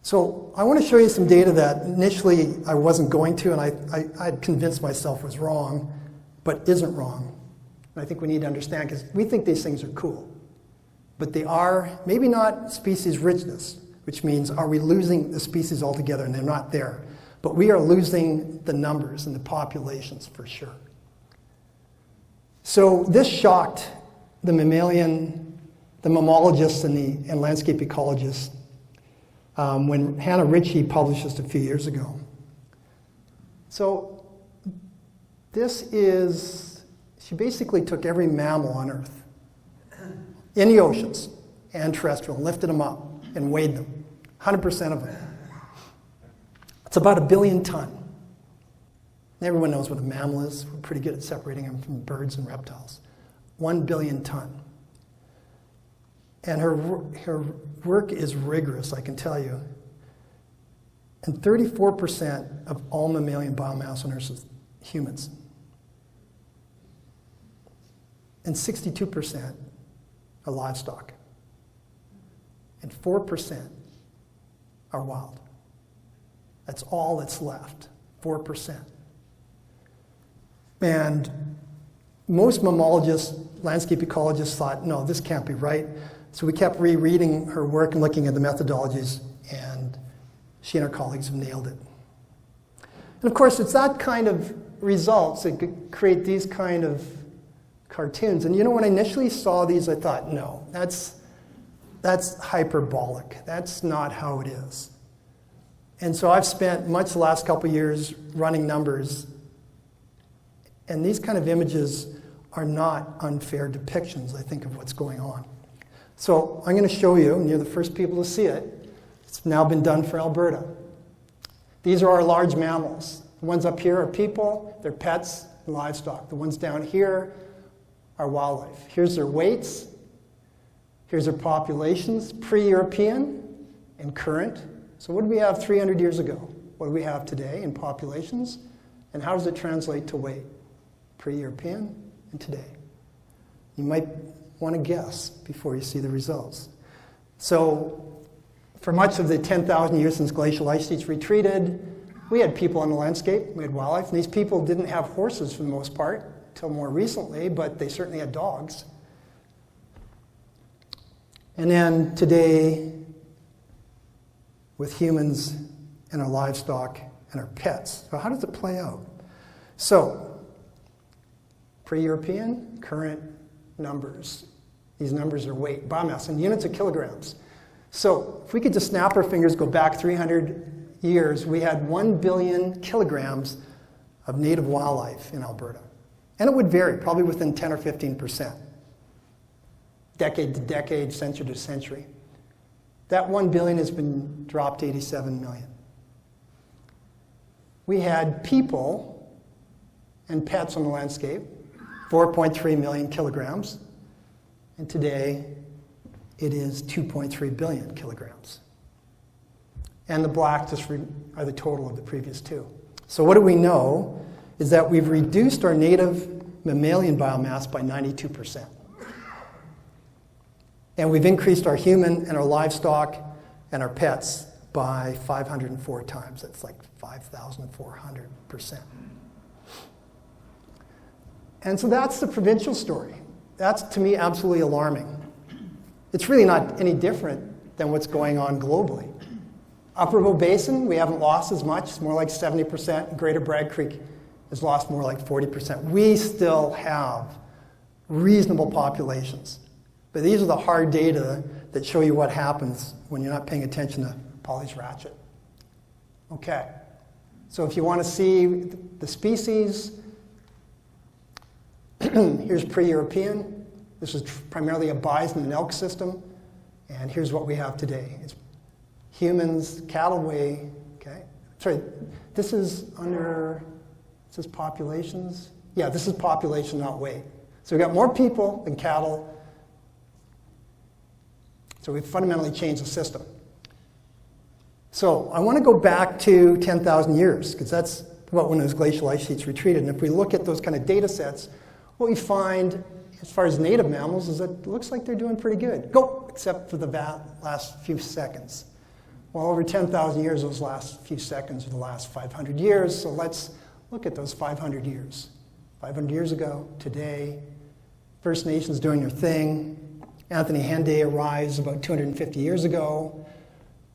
So I want to show you some data that initially I wasn't going to, and I'd convinced myself was wrong, but isn't wrong. And I think we need to understand, because we think these things are cool. But they are maybe not species richness, which means are we losing the species altogether, and they're not there. But we are losing the numbers and the populations for sure. So this shocked the mammalogists and landscape ecologists when Hannah Ritchie published this a few years ago. So this is, she basically took every mammal on Earth in the oceans and terrestrial and lifted them up and weighed them, 100% of them. It's about 1 billion ton. Everyone knows what a mammal is. We're pretty good at separating them from birds and reptiles. 1 billion ton. And her work is rigorous, I can tell you. And 34% of all mammalian biomass on Earth is humans. And 62% are livestock. And 4% are wild. That's all that's left, 4%. And most mammalogists, landscape ecologists thought, no, this can't be right. So we kept rereading her work and looking at the methodologies, and she and her colleagues have nailed it. And of course, it's that kind of results that could create these kind of cartoons. And you know, when I initially saw these, I thought, no, that's hyperbolic. That's not how it is. And so I've spent much the last couple of years running numbers, and these kind of images are not unfair depictions, I think, of what's going on. So I'm going to show you, and you're the first people to see it. It's now been done for Alberta. These are our large mammals. The ones up here are people, their pets, and livestock. The ones down here are wildlife. Here's their weights. Here's their populations, pre-European and current. So what did we have 300 years ago? What do we have today in populations? And how does it translate to weight? Pre-European and today. You might want to guess before you see the results. So for much of the 10,000 years since glacial ice sheets retreated, we had people on the landscape, we had wildlife, and these people didn't have horses for the most part until more recently, but they certainly had dogs. And then today, with humans and our livestock and our pets. So how does it play out? So, pre-European, current numbers. These numbers are weight, biomass, in units of kilograms. So if we could just snap our fingers, go back 300 years, we had 1 billion kilograms of native wildlife in Alberta. And it would vary, probably within 10 or 15%. Decade to decade, century to century. That 1 billion has been dropped to 87 million. We had people and pets on the landscape, 4.3 million kilograms. And today, it is 2.3 billion kilograms. And the black just are the total of the previous two. So what do we know is that we've reduced our native mammalian biomass by 92%. And we've increased our human and our livestock and our pets by 504 times. That's like 5,400%. And so that's the provincial story. That's, to me, absolutely alarming. It's really not any different than what's going on globally. Upper Bow Basin, we haven't lost as much. It's more like 70%. Greater Bragg Creek has lost more like 40%. We still have reasonable populations. But these are the hard data that show you what happens when you're not paying attention to Polly's ratchet. Okay. So if you want to see the species, here's pre-European. This was primarily a bison and elk system. And here's what we have today. It's humans, cattle weigh, okay? Sorry, this is populations? Yeah, this is population, not weight. So we've got more people than cattle. So we've fundamentally changed the system. So I want to go back to 10,000 years, because that's when those glacial ice sheets retreated. And if we look at those kind of data sets, what we find as far as native mammals is that it looks like they're doing pretty good. Go, except for the last few seconds. Well, over 10,000 years, those last few seconds are the last 500 years, so let's look at those 500 years. 500 years ago, today, First Nations doing their thing. Anthony Henday arrives about 250 years ago.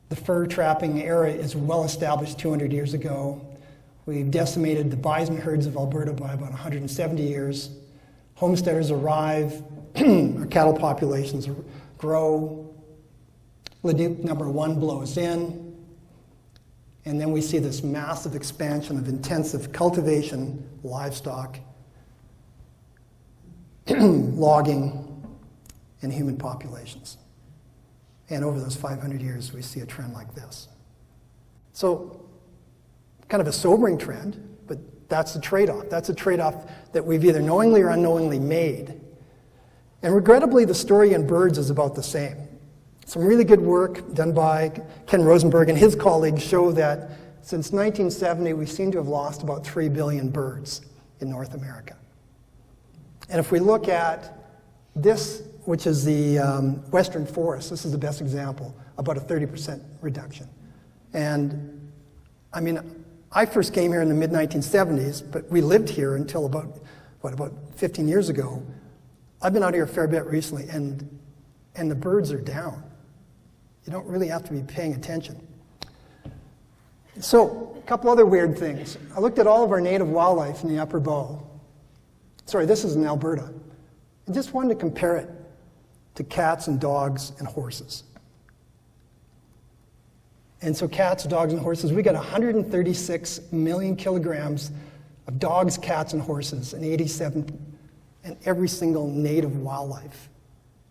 The fur trapping era is well established 200 years ago. We've decimated the bison herds of Alberta by about 170 years. Homesteaders arrive, our cattle populations grow. Leduc number 1 blows in, and then we see this massive expansion of intensive cultivation, livestock, logging, and human populations. And over those 500 years, we see a trend like this. So, kind of a sobering trend, but that's the trade-off. That's a trade-off that we've either knowingly or unknowingly made. And regrettably, the story in birds is about the same. Some really good work done by Ken Rosenberg and his colleagues show that since 1970, we seem to have lost about 3 billion birds in North America. And if we look at this, which is the western forest, this is the best example, about a 30% reduction. And I mean, I first came here in the mid-1970s, but we lived here until about 15 years ago. I've been out here a fair bit recently, and the birds are down. You don't really have to be paying attention. So, a couple other weird things. I looked at all of our native wildlife in the Upper Bow. Sorry, this is in Alberta. I just wanted to compare it to cats and dogs and horses. And so cats, dogs, and horses, we got 136 million kilograms of dogs, cats, and horses, and 87 in every single native wildlife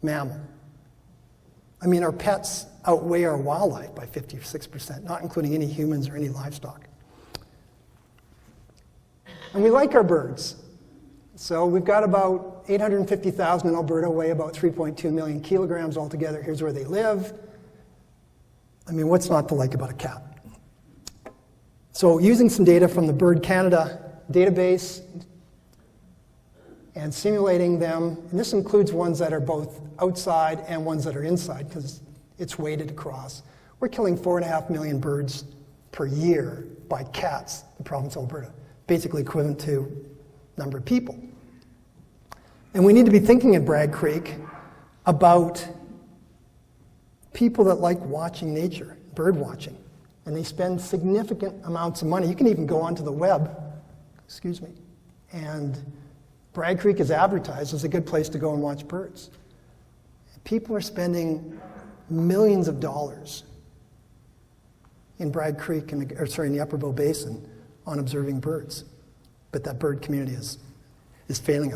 mammal. I mean, our pets outweigh our wildlife by 56%, not including any humans or any livestock. And we like our birds. So we've got about 850,000 in Alberta, weigh about 3.2 million kilograms altogether. Here's where they live. I mean, what's not to like about a cat? So using some data from the Bird Canada database and simulating them, and this includes ones that are both outside and ones that are inside because it's weighted across. We're killing 4.5 million birds per year by cats in the province of Alberta, basically equivalent to number of people. And we need to be thinking at Bragg Creek about people that like watching nature, bird watching, and they spend significant amounts of money. You can even go onto the web, and Bragg Creek is advertised as a good place to go and watch birds. People are spending millions of dollars in Bragg Creek, in the Upper Bow Basin, on observing birds. But that bird community is failing us.